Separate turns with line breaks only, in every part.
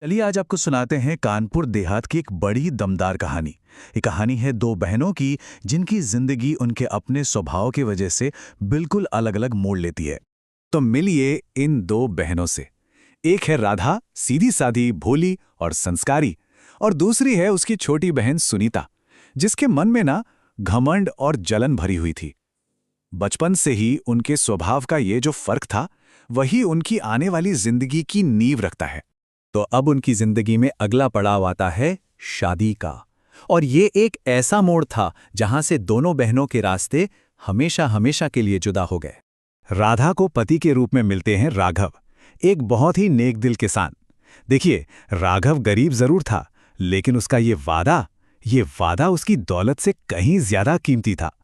चलिए आज आपको सुनाते हैं कानपुर देहात की एक बड़ी दमदार कहानी। ये कहानी है दो बहनों की जिनकी जिंदगी उनके अपने स्वभाव की वजह से बिल्कुल अलग-अलग मोड़ लेती है। तो मिलिए इन दो बहनों से। एक है राधा, सीधी-सादी, भोली और संस्कारी, और दूसरी है उसकी छोटी बहन सुनीता, जिसके मन में ना घमंड और जलन भरी हुई थी। बचपन से ही उनके स्वभाव का ये जो फर्क था, वही उनकी आने वाली जिंदगी की नींव रखता है। तो अब उनकी जिंदगी में अगला पड़ाव आता है शादी का। और ये एक ऐसा मोड़ था जहां से दोनों बहनों के रास्ते हमेशा हमेशा के लिए जुदा हो गए। राधा को पति के रूप में मिलते हैं राघव, एक बहुत ही नेक दिल किसान। देखिए, राघव गरीब जरूर था, लेकिन उसका ये वादा उसकी दौलत से कहीं ज्यादा कीमती था।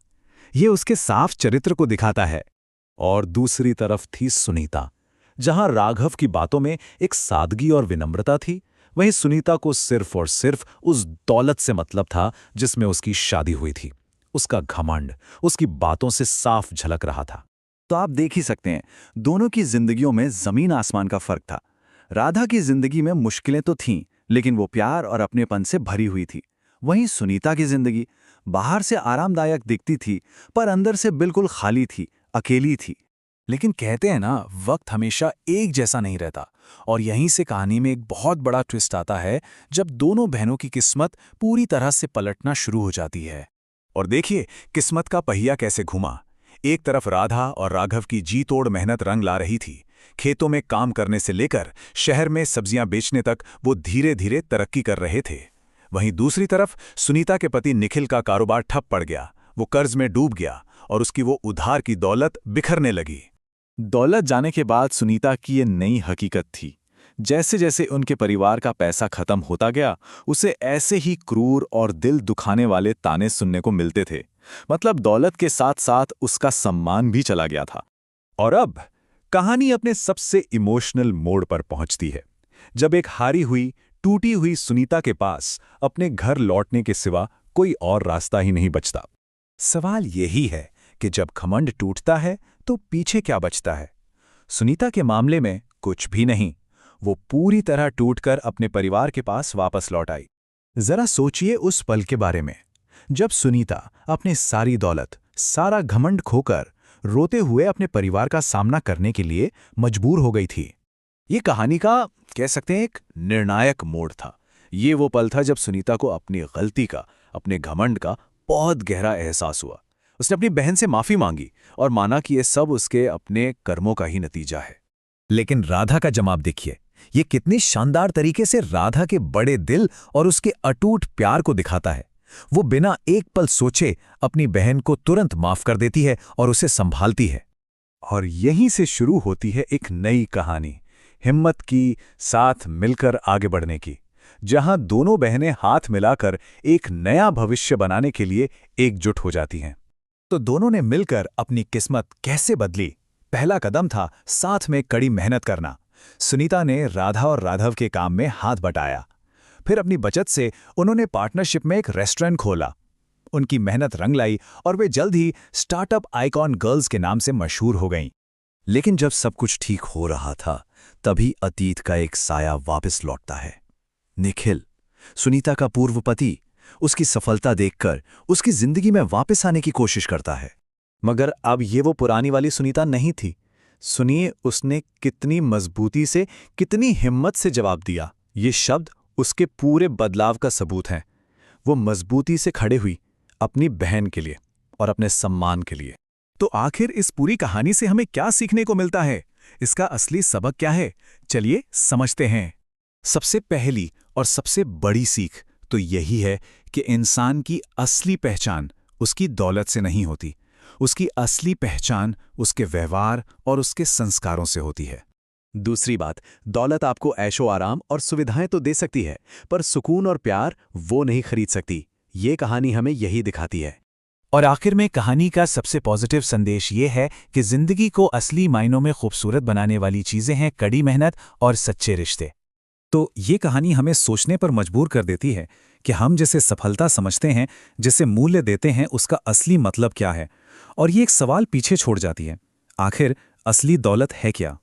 ये उसके साफ चरित्र को दिखाता है। और दूसरी तरफ थी सुनीता। जहां राघव की बातों में एक सादगी और विनम्रता थी, वहीं सुनीता को सिर्फ और सिर्फ उस दौलत से मतलब था जिसमें उसकी शादी हुई थी। उसका घमंड उसकी बातों से साफ झलक रहा था। तो आप देख ही सकते हैं, दोनों की जिंदगियों में जमीन आसमान का फर्क था। राधा की जिंदगी में मुश्किलें तो थीं, लेकिन वो प्यार और अपनेपन से भरी हुई थी। वहीं सुनीता की जिंदगी बाहर से आरामदायक दिखती थी, पर अंदर से बिल्कुल खाली थी, अकेली थी। लेकिन कहते हैं ना, वक्त हमेशा एक जैसा नहीं रहता। और यहीं से कहानी में एक बहुत बड़ा ट्विस्ट आता है, जब दोनों बहनों की किस्मत पूरी तरह से पलटना शुरू हो जाती है। और देखिए, किस्मत का पहिया कैसे घुमा। एक तरफ राधा और राघव की जी तोड़ मेहनत रंग ला रही थी। खेतों में काम करने से लेकर शहर में सब्जियां बेचने तक वो धीरे धीरे तरक्की कर रहे थे। वहीं दूसरी तरफ सुनीता के पति निखिल का कारोबार ठप पड़ गया। वो कर्ज में डूब गया और उसकी वो उधार की दौलत बिखरने लगी। दौलत जाने के बाद सुनीता की ये नई हकीकत थी। जैसे जैसे उनके परिवार का पैसा खत्म होता गया, उसे ऐसे ही क्रूर और दिल दुखाने वाले ताने सुनने को मिलते थे। मतलब दौलत के साथ साथ उसका सम्मान भी चला गया था। और अब कहानी अपने सबसे इमोशनल मोड़ पर पहुंचती है, जब एक हारी हुई, टूटी हुई सुनीता के पास अपने घर लौटने के सिवा कोई और रास्ता ही नहीं बचता। सवाल यही है कि जब घमंड टूटता है तो पीछे क्या बचता है। सुनीता के मामले में कुछ भी नहीं। वो पूरी तरह टूटकर अपने परिवार के पास वापस लौट आई। जरा सोचिए उस पल के बारे में, जब सुनीता अपनी सारी दौलत, सारा घमंड खोकर रोते हुए अपने परिवार का सामना करने के लिए मजबूर हो गई थी। ये कहानी का कह सकते हैं एक निर्णायक मोड़ था। ये वो पल था जब सुनीता को अपनी गलती का, अपने घमंड का बहुत गहरा एहसास हुआ। उसने अपनी बहन से माफी मांगी और माना कि ये सब उसके अपने कर्मों का ही नतीजा है। लेकिन राधा का जवाब देखिए, ये कितनी शानदार तरीके से राधा के बड़े दिल और उसके अटूट प्यार को दिखाता है। वो बिना एक पल सोचे अपनी बहन को तुरंत माफ कर देती है और उसे संभालती है। और यहीं से शुरू होती है एक नई कहानी, हिम्मत की, साथ मिलकर आगे बढ़ने की, जहां दोनों बहनें हाथ मिलाकर एक नया भविष्य बनाने के लिए एकजुट हो जाती हैं। तो दोनों ने मिलकर अपनी किस्मत कैसे बदली? पहला कदम था साथ में कड़ी मेहनत करना। सुनीता ने राधा और राघव के काम में हाथ बटाया। फिर अपनी बचत से उन्होंने पार्टनरशिप में एक रेस्टोरेंट खोला। उनकी मेहनत रंग लाई और वे जल्द ही स्टार्टअप आइकॉन गर्ल्स के नाम से मशहूर हो गईं। लेकिन जब सब कुछ ठीक हो रहा था, तभी अतीत का एक साया वापस लौटता है। निखिल, सुनीता का पूर्व पति, उसकी सफलता देखकर उसकी जिंदगी में वापस आने की कोशिश करता है। मगर अब ये वो पुरानी वाली सुनीता नहीं थी। सुनिए उसने कितनी मजबूती से, कितनी हिम्मत से जवाब दिया। ये शब्द उसके पूरे बदलाव का सबूत हैं। वो मजबूती से खड़े हुई अपनी बहन के लिए और अपने सम्मान के लिए। तो आखिर इस पूरी कहानी से हमें क्या सीखने को मिलता है? इसका असली सबक क्या है? चलिए समझते हैं। सबसे पहली और सबसे बड़ी सीख तो यही है कि इंसान की असली पहचान उसकी दौलत से नहीं होती। उसकी असली पहचान उसके व्यवहार और उसके संस्कारों से होती है। दूसरी बात, दौलत आपको ऐशो आराम और सुविधाएं तो दे सकती है, पर सुकून और प्यार वो नहीं खरीद सकती। ये कहानी हमें यही दिखाती है। और आखिर में कहानी का सबसे पॉजिटिव संदेश ये है कि जिंदगी को असली मायनों में खूबसूरत बनाने वाली चीजें हैं कड़ी मेहनत और सच्चे रिश्ते। तो ये कहानी हमें सोचने पर मजबूर कर देती है कि हम जिसे सफलता समझते हैं, जिसे मूल्य देते हैं, उसका असली मतलब क्या है। और ये एक सवाल पीछे छोड़ जाती है, आखिर असली दौलत है क्या?